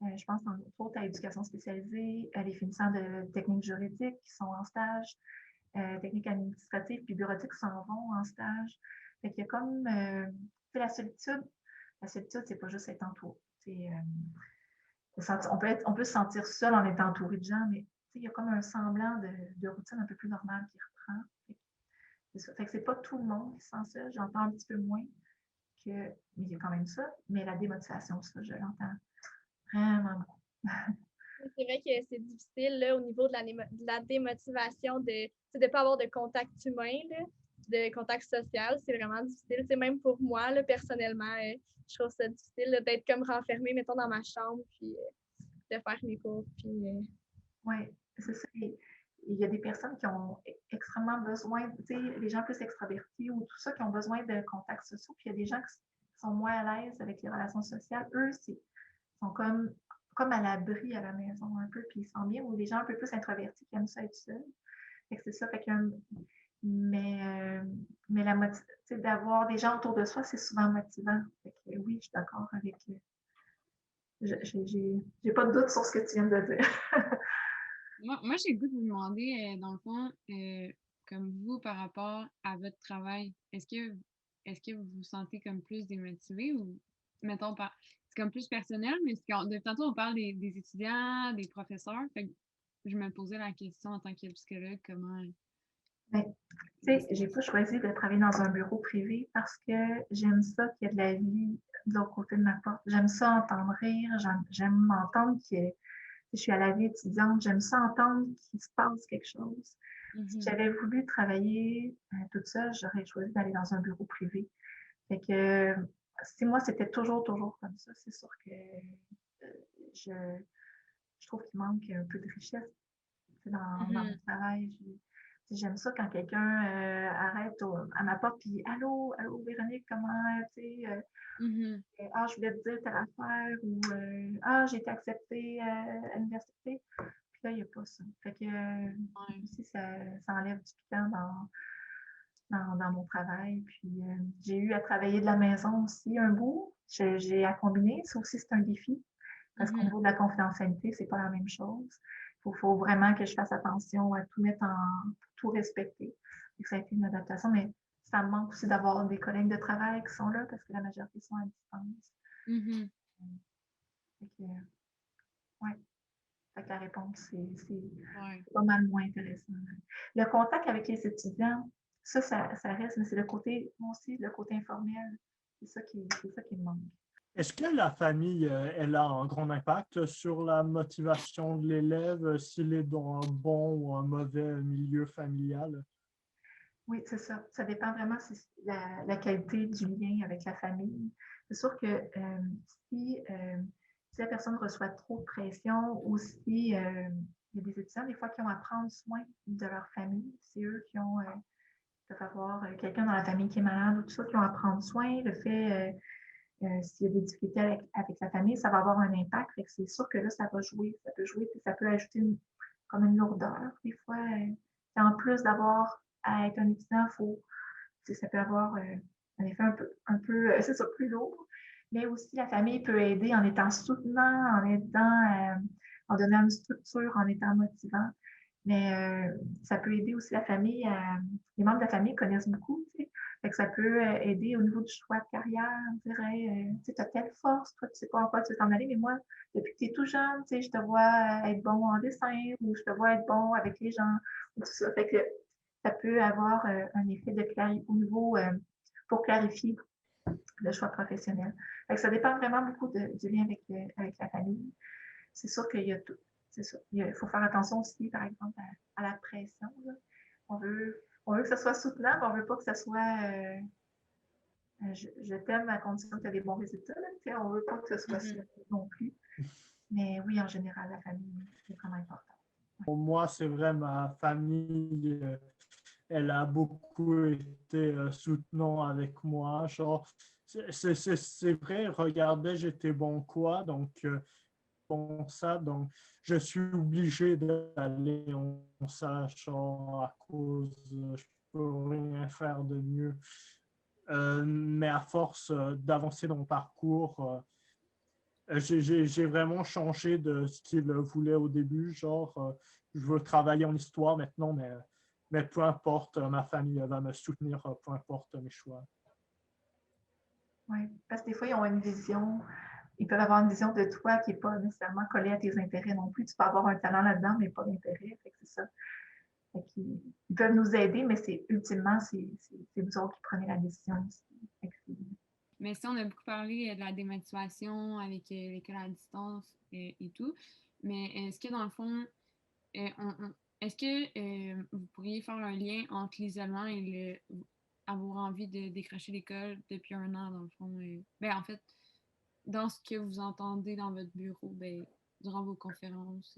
Je pense entre autres à l'éducation spécialisée, à les finissants de techniques juridiques qui sont en stage, techniques administratives puis bureautiques qui s'en vont en stage. Fait qu'il y a comme la solitude, c'est pas juste être entouré. On peut se sentir seul en étant entouré de gens, mais il y a comme un semblant de routine un peu plus normale qui reprend. C'est ça. Fait que c'est pas tout le monde qui se sent seul. J'entends un petit peu moins mais il y a quand même ça. Mais la démotivation, ça, je l'entends vraiment beaucoup. C'est vrai que c'est difficile là, au niveau de la démotivation de ne pas avoir de contact humain. Là. de contact social, c'est vraiment difficile. C'est même pour moi, là, personnellement, je trouve ça difficile là, d'être comme renfermée, mettons, dans ma chambre, puis de faire mes cours. Puis, Oui, c'est ça. Il y a des personnes qui ont extrêmement besoin, tu sais, les gens plus extravertis ou tout ça, qui ont besoin de contacts sociaux. Puis il y a des gens qui sont moins à l'aise avec les relations sociales. Eux, sont comme à l'abri à la maison un peu, puis ils se sentent bien. Ou des gens un peu plus introvertis qui aiment ça être seuls. Fait que c'est ça. Fait que, mais d'avoir des gens autour de soi, c'est souvent motivant. Fait que, oui, je suis d'accord avec. J'ai pas de doute sur ce que tu viens de dire. Moi j'ai le goût de vous demander, dans le fond, comme vous, par rapport à votre travail, est-ce que vous vous sentez comme plus démotivé ou, mettons, c'est comme plus personnel, mais depuis tantôt, on parle des étudiants, des professeurs. Fait que je me posais la question en tant que psychologue, comment. Ben, tu sais, j'ai pas choisi de travailler dans un bureau privé parce que j'aime ça qu'il y ait de la vie de l'autre côté de ma porte. J'aime ça entendre rire, j'aime entendre que je suis à la vie étudiante, j'aime ça entendre qu'il se passe quelque chose. Si j'avais voulu travailler toute seule, j'aurais choisi d'aller dans un bureau privé. Fait que si moi, c'était toujours comme ça, c'est sûr que je, je trouve qu'il manque un peu de richesse dans mon travail. J'aime ça quand quelqu'un arrête à ma porte puis allô, allô Véronique, comment ah, je voulais te dire telle affaire ou ah, j'ai été acceptée à l'université. Puis là, il n'y a pas ça. Fait que aussi, ça enlève du piquant dans mon travail. Puis j'ai eu à travailler de la maison aussi un bout. J'ai à combiner. Ça aussi, c'est un défi. Parce qu'au niveau de la confidentialité, c'est pas la même chose. Faut vraiment que je fasse attention à tout mettre tout respecter. Et ça a été une adaptation, mais ça me manque aussi d'avoir des collègues de travail qui sont là parce que la majorité sont à distance. Fait que, ouais. Fait que la réponse, c'est pas mal moins intéressant. Le contact avec les étudiants, ça reste, mais c'est le côté, moi aussi, le côté informel. C'est ça qui me manque. Est-ce que la famille, elle a un grand impact sur la motivation de l'élève s'il est dans un bon ou un mauvais milieu familial? Oui, c'est ça. Ça dépend vraiment de la qualité du lien avec la famille. C'est sûr que si la personne reçoit trop de pression ou si il y a des étudiants, des fois, qui ont à prendre soin de leur famille, c'est eux qui peuvent avoir quelqu'un dans la famille qui est malade ou tout ça, qui ont à prendre soin. Le fait, s'il y a des difficultés avec la famille, ça va avoir un impact. Fait que c'est sûr que là, ça va jouer. Ça peut jouer, puis ça peut ajouter comme une lourdeur. Des fois, en plus d'avoir à être un étudiant, ça peut avoir un effet c'est ça, plus lourd. Mais aussi, la famille peut aider en étant soutenant, en donnant une structure, en étant motivant. Mais ça peut aider aussi la famille. Les membres de la famille connaissent beaucoup, tu sais. Fait que ça peut aider au niveau du choix de carrière. On dirait, tu as telle force, toi, tu sais pas en quoi tu veux t'en aller, mais moi, depuis que tu es tout jeune, tu sais, je te vois être bon en dessin ou je te vois être bon avec les gens. Ou tout ça. Fait que ça peut avoir un effet au niveau pour clarifier le choix professionnel. Fait que ça dépend vraiment beaucoup du lien avec la famille. C'est sûr qu'il y a tout. C'est ça. Il faut faire attention aussi, par exemple, à la pression. Là. On veut que ça soit soutenant, mais on ne veut pas que ça soit je t'aime à condition que tu as des bons résultats. Là. On ne veut pas que ce soit ça non plus. Mais oui, en général, la famille est vraiment importante. Pour moi, c'est vrai, ma famille, elle a beaucoup été soutenant avec moi. Genre, c'est vrai, regardez, j'étais bon quoi, donc bon ça, donc je suis obligé d'aller en sachant à cause, je peux rien faire de mieux. Mais à force d'avancer dans mon parcours, j'ai vraiment changé de ce qu'il voulait au début. Genre, je veux travailler en histoire maintenant, mais peu importe, ma famille va me soutenir, peu importe mes choix. Oui, parce que des fois, ils peuvent avoir une vision de toi qui n'est pas nécessairement collée à tes intérêts non plus. Tu peux avoir un talent là-dedans, mais pas d'intérêt. Fait que c'est ça. Fait qu'ils, ils peuvent nous aider, mais ultimement, c'est vous autres qui prenez la décision aussi. Mais si on a beaucoup parlé de la démotivation avec l'école à distance et tout, mais est-ce que dans le fond, est-ce que vous pourriez faire un lien entre l'isolement et avoir envie de décrocher l'école depuis 1 an, dans le fond. Ben, en fait, dans ce que vous entendez dans votre bureau, ben, durant vos conférences.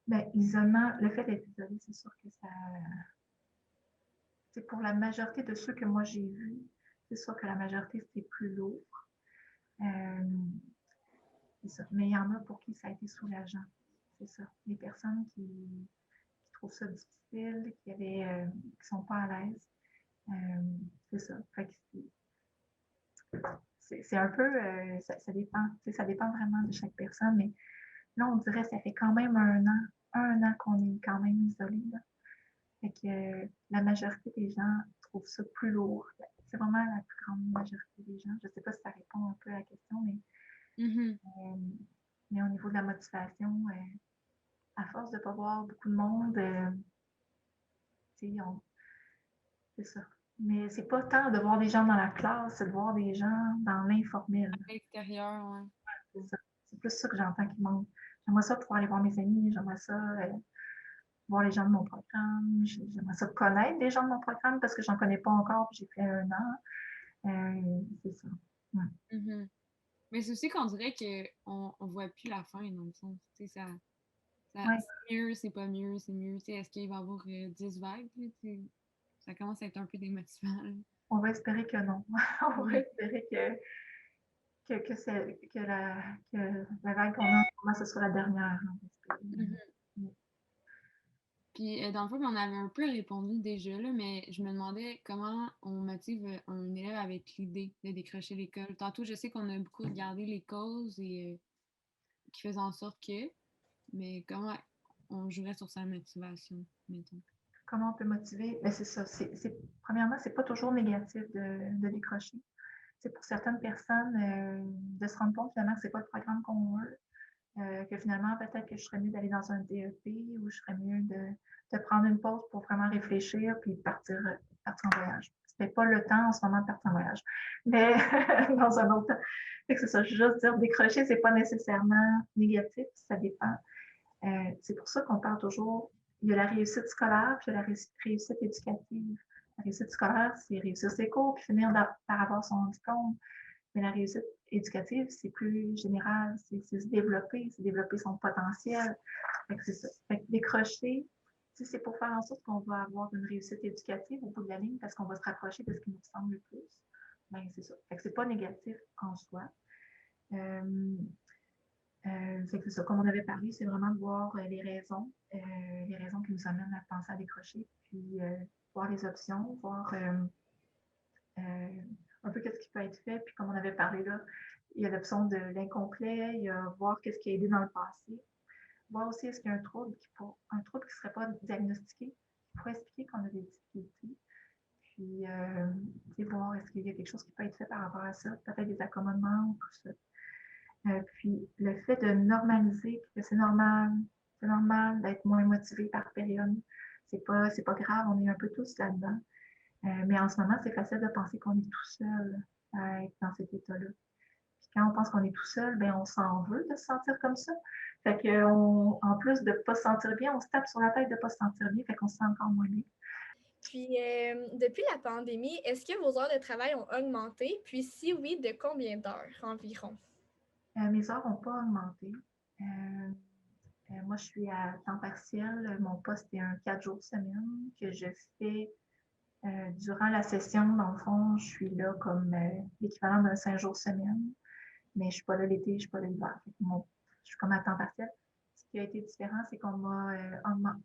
Ben, l'isolement, le fait d'être isolé, c'est sûr que ça. C'est pour la majorité de ceux que moi j'ai vus, c'est sûr que la majorité, c'est plus lourd. C'est ça. Mais il y en a pour qui ça a été soulageant. C'est ça. Les personnes qui trouvent ça difficile, qui sont pas à l'aise. C'est ça. Fait que c'est un peu, ça dépend. Ça dépend vraiment de chaque personne, mais là, on dirait que ça fait quand même 1 an qu'on est quand même isolé. Là. Fait que la majorité des gens trouvent ça plus lourd. C'est vraiment la plus grande majorité des gens. Je ne sais pas si ça répond un peu à la question, mais au niveau de la motivation, à force de ne pas voir beaucoup de monde, c'est ça. Mais c'est pas tant de voir des gens dans la classe, c'est de voir des gens dans l'informel. À l'extérieur, oui. C'est ça. C'est plus ça que j'entends qui manque. J'aimerais ça pouvoir aller voir mes amis, j'aimerais ça voir les gens de mon programme, j'aimerais ça connaître des gens de mon programme parce que j'en connais pas encore, puis j'ai fait 1 an. C'est ça. Ouais. Mais c'est aussi qu'on dirait qu'on ne voit plus la fin, dans le sens. Ça, Ouais. c'est mieux, c'est pas mieux, c'est mieux. Est-ce qu'il va y avoir 10 vagues? Ça commence à être un peu démotivant. On va espérer que non. On va espérer que la vague qu'on a en ce moment, ce soit la dernière. Puis, dans le fond, on avait un peu répondu déjà, là, mais je me demandais comment on motive un élève avec l'idée de décrocher l'école. Tantôt, je sais qu'on a beaucoup regardé les causes et qui faisaient en sorte que, mais comment on jouerait sur sa motivation, mettons. Comment on peut motiver? Ben, c'est ça. Premièrement, c'est pas toujours négatif de décrocher. C'est pour certaines personnes de se rendre compte finalement que c'est pas le programme qu'on veut. Que finalement, peut-être que je serais mieux d'aller dans un DEP ou je serais mieux de prendre une pause pour vraiment réfléchir puis partir en voyage. Ce n'est pas le temps en ce moment de partir en voyage, mais dans un autre temps. C'est ça, je veux juste dire, décrocher, ce n'est pas nécessairement négatif, ça dépend. C'est pour ça qu'on parle toujours, il y a la réussite scolaire puis il y a la réussite éducative. La réussite scolaire, c'est réussir ses cours puis finir par avoir son diplôme. Mais la réussite éducative, c'est plus général, c'est se développer, c'est développer son potentiel. C'est ça. Fait que décrocher, c'est pour faire en sorte qu'on va avoir une réussite éducative au bout de la ligne parce qu'on va se rapprocher de ce qui nous ressemble le plus. Ben, c'est ça. Fait que c'est pas négatif en soi. Fait que c'est ça. Comme on avait parlé, c'est vraiment de voir les raisons qui nous amènent à penser à décrocher, puis voir les options, voir un peu qu'est-ce qui peut être fait. Puis comme on avait parlé là, il y a l'option de l'incomplet, il y a voir qu'est-ce qui a aidé dans le passé. Voir aussi est-ce qu'il y a un trouble qui ne serait pas diagnostiqué, qui pourrait expliquer qu'on a des difficultés. Puis voir est-ce qu'il y a quelque chose qui peut être fait par rapport à ça, peut-être des accommodements ou tout ça. Puis le fait de normaliser que c'est normal d'être moins motivé par période. C'est pas grave, on est un peu tous là-dedans. Mais en ce moment, c'est facile de penser qu'on est tout seul à être dans cet état-là. Puis quand on pense qu'on est tout seul, ben on s'en veut de se sentir comme ça. Fait en plus de ne pas se sentir bien, on se tape sur la tête de ne pas se sentir bien, fait qu'on se sent encore moins bien. Puis, depuis la pandémie, est-ce que vos heures de travail ont augmenté? Puis, si oui, de combien d'heures environ? Mes heures n'ont pas augmenté. Moi, je suis à temps partiel. Mon poste est un 4 jours semaine que je fais durant la session. Dans le fond, je suis là comme l'équivalent d'un 5 jours semaine. Mais je ne suis pas là l'été, je ne suis pas là l'hiver. Je suis comme à temps partiel. Ce qui a été différent, c'est qu'on m'a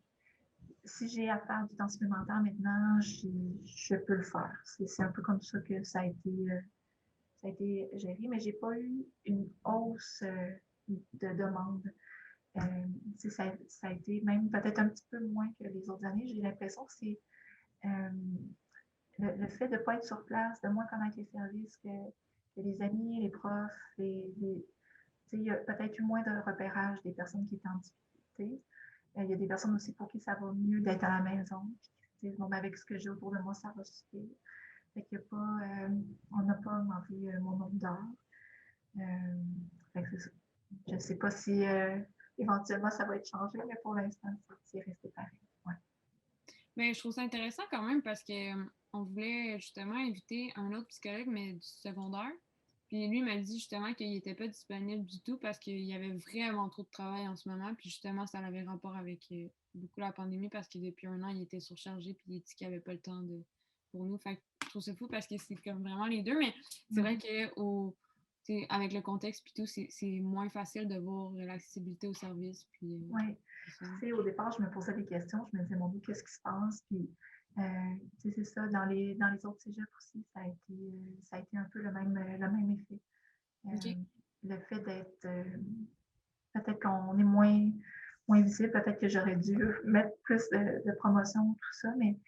si j'ai à faire du temps supplémentaire maintenant, je peux le faire. C'est un peu comme ça que ça a été géré, mais je n'ai pas eu une hausse de demande. Ça a été même peut-être un petit peu moins que les autres années. J'ai l'impression que c'est le fait de ne pas être sur place, de moins connaître les services, que les amis, les profs, il y a peut-être eu moins de repérage des personnes qui étaient en difficulté. Il y a des personnes aussi pour qui ça va mieux d'être à la maison. Puis, bon, avec ce que j'ai autour de moi, ça va suffire. Fait qu'il y a pas, on n'a pas augmenté mon nombre d'heures. Je ne sais pas si éventuellement ça va être changé, mais pour l'instant, c'est resté pareil. Ouais. Mais je trouve ça intéressant quand même parce que on voulait justement inviter un autre psychologue, mais du secondaire. Puis lui m'a dit justement qu'il n'était pas disponible du tout parce qu'il y avait vraiment trop de travail en ce moment. Puis justement, ça avait rapport avec beaucoup la pandémie parce que depuis un an, il était surchargé puis il dit qu'il n'avait pas le temps pour nous. Fait que je trouve ça fou parce que c'est comme vraiment les deux. Mais c'est vrai que avec le contexte puis tout, c'est moins facile de voir l'accessibilité au service. Puis, oui. Au départ, je me posais des questions. Je me disais, mon Dieu, qu'est-ce qui se passe? Puis, c'est ça, dans les autres cégeps aussi, ça a été un peu le même effet. Okay. Le fait d'être, peut-être qu'on est moins visible, peut-être que j'aurais dû mettre plus de promotion, tout ça, mais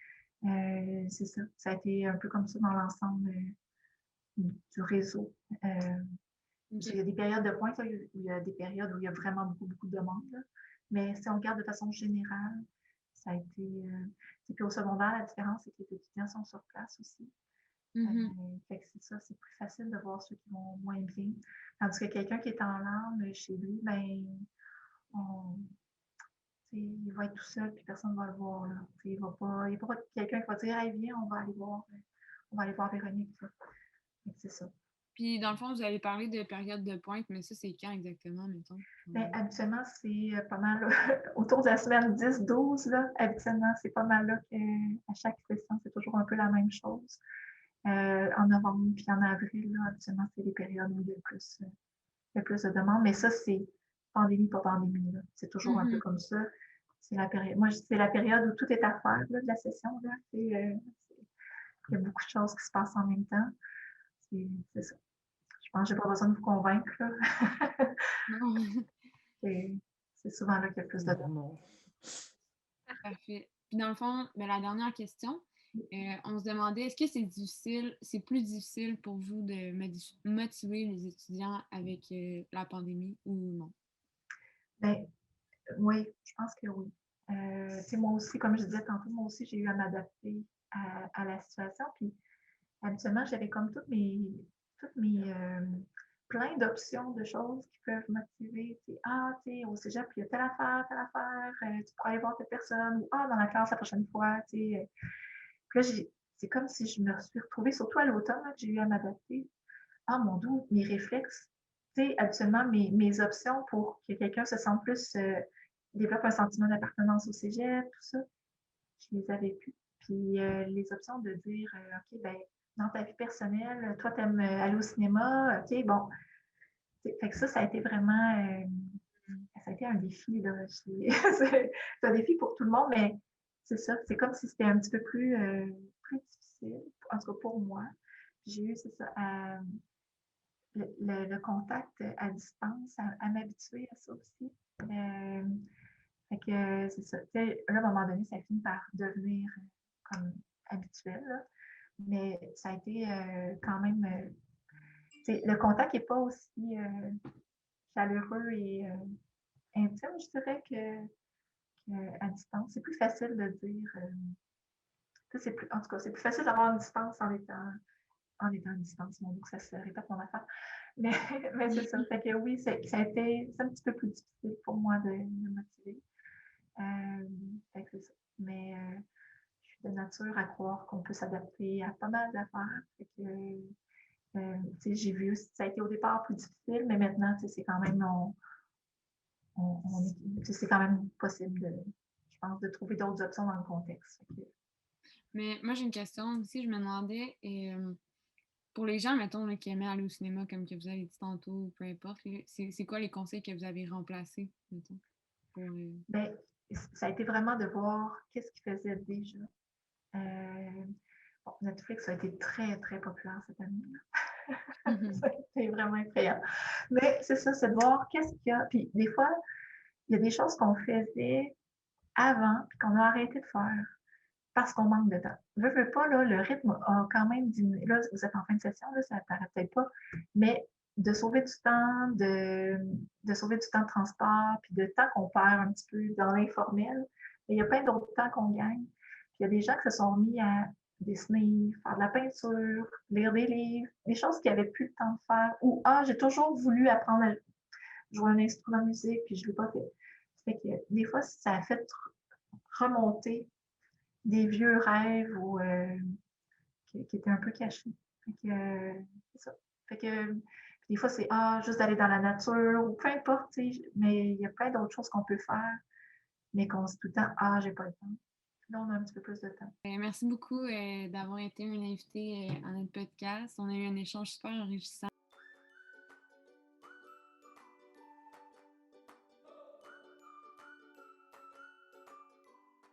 c'est ça. Ça a été un peu comme ça dans l'ensemble du réseau. Il y a des périodes de pointe, là, il y a des périodes où il y a vraiment beaucoup de demandes. Là. Mais si on regarde de façon générale, ça a été. Puis au secondaire, la différence, c'est que les étudiants sont sur place aussi. Fait que c'est ça, c'est plus facile de voir ceux qui vont moins bien. Tandis que quelqu'un qui est en larmes chez lui, ben, il va être tout seul puis personne ne va le voir. Là. Il n'y a pas quelqu'un qui va dire hey, viens, on va aller voir Véronique. C'est ça. Puis, dans le fond, vous avez parlé de période de pointe, mais ça, c'est quand exactement, mettons? Ben, habituellement, c'est pas mal là, autour de la semaine 10-12. Habituellement, c'est pas mal là qu'à chaque session, c'est toujours un peu la même chose. En novembre puis en avril, là, habituellement, c'est les périodes où il y a plus de demandes. Mais ça, c'est pandémie, pas pandémie. Là. C'est toujours un peu comme ça. C'est la période. Moi, c'est la période où tout est à faire là, de la session. Là. Il y a beaucoup de choses qui se passent en même temps. C'est ça. Je pense que je n'ai pas besoin de vous convaincre. Là. Non. C'est souvent là qu'il y a plus de demandes. Parfait. Puis dans le fond, ben, la dernière question, on se demandait, est-ce que c'est plus difficile pour vous de motiver les étudiants avec la pandémie ou non? Ben, oui, je pense que oui. Moi aussi, comme je disais tantôt, moi aussi, j'ai eu à m'adapter à la situation. Puis, habituellement, j'avais comme toutes mes plein d'options de choses qui peuvent motiver. Au cégep, il y a telle affaire, tu pourrais aller voir telle personne, ou dans la classe la prochaine fois. Puis là, c'est comme si je me suis retrouvée, surtout à l'automne, que j'ai eu à m'adapter. Mon Dieu, mes réflexes. Habituellement, mes options pour que quelqu'un se sente plus, développe un sentiment d'appartenance au cégep, tout ça, je les avais plus. Puis les options de dire, OK, ben, dans ta vie personnelle, toi, tu aimes aller au cinéma, OK, bon. Fait que ça a été vraiment, ça a été un défi, là. C'est un défi pour tout le monde, mais c'est ça, c'est comme si c'était un petit peu plus difficile, en tout cas pour moi. J'ai eu, c'est ça, le contact à distance, à m'habituer à ça aussi. Fait que c'est ça. Là, à un moment donné, ça finit par devenir comme habituel. Là. Mais ça a été quand même. Le contact n'est pas aussi chaleureux et intime, je dirais, qu'à distance. C'est plus facile de dire. En tout cas, c'est plus facile d'avoir une distance en étant à distance. Mon Dieu, que ça se répète mon affaire. Mais c'est ça. Fait que oui, ça a été un petit peu plus difficile pour moi de me motiver. Fait que c'est ça. Mais je suis de nature à croire qu'on peut s'adapter à pas mal d'affaires. Fait que j'ai vu, ça a été au départ plus difficile, mais maintenant, c'est quand même c'est quand même possible je pense, de trouver d'autres options dans le contexte. Mais moi, j'ai une question aussi. Je me demandais, pour les gens, mettons, là, qui aimaient aller au cinéma, comme que vous avez dit tantôt, ou peu importe, c'est quoi les conseils que vous avez remplacés, mettons? Bien, ça a été vraiment de voir qu'est-ce qu'ils faisaient déjà. Netflix a été très, très populaire cette année. Ça a été vraiment effrayant. Mais c'est ça, c'est de voir qu'est-ce qu'il y a. Puis des fois, il y a des choses qu'on faisait avant puis qu'on a arrêté de faire parce qu'on manque de temps. Veux pas, là, le rythme a quand même diminué. Là, vous êtes en fin de session, là, ça ne paraît peut-être pas, mais de sauver du temps, de sauver du temps de transport, puis de temps qu'on perd un petit peu dans l'informel. Il y a plein d'autres temps qu'on gagne. Puis il y a des gens qui se sont mis à dessiner, faire de la peinture, lire des livres, des choses qu'ils n'avaient plus le temps de faire. Ou j'ai toujours voulu apprendre à jouer un instrument de musique, puis je ne l'ai pas fait. Fait que des fois, ça a fait remonter des vieux rêves ou qui était un peu caché. Fait que, c'est ça. Fait que des fois, c'est juste d'aller dans la nature ou peu importe, mais il y a plein d'autres choses qu'on peut faire, mais qu'on se dit tout le temps, j'ai pas le temps. Là, on a un petit peu plus de temps. Merci beaucoup d'avoir été une invitée à notre podcast. On a eu un échange super enrichissant.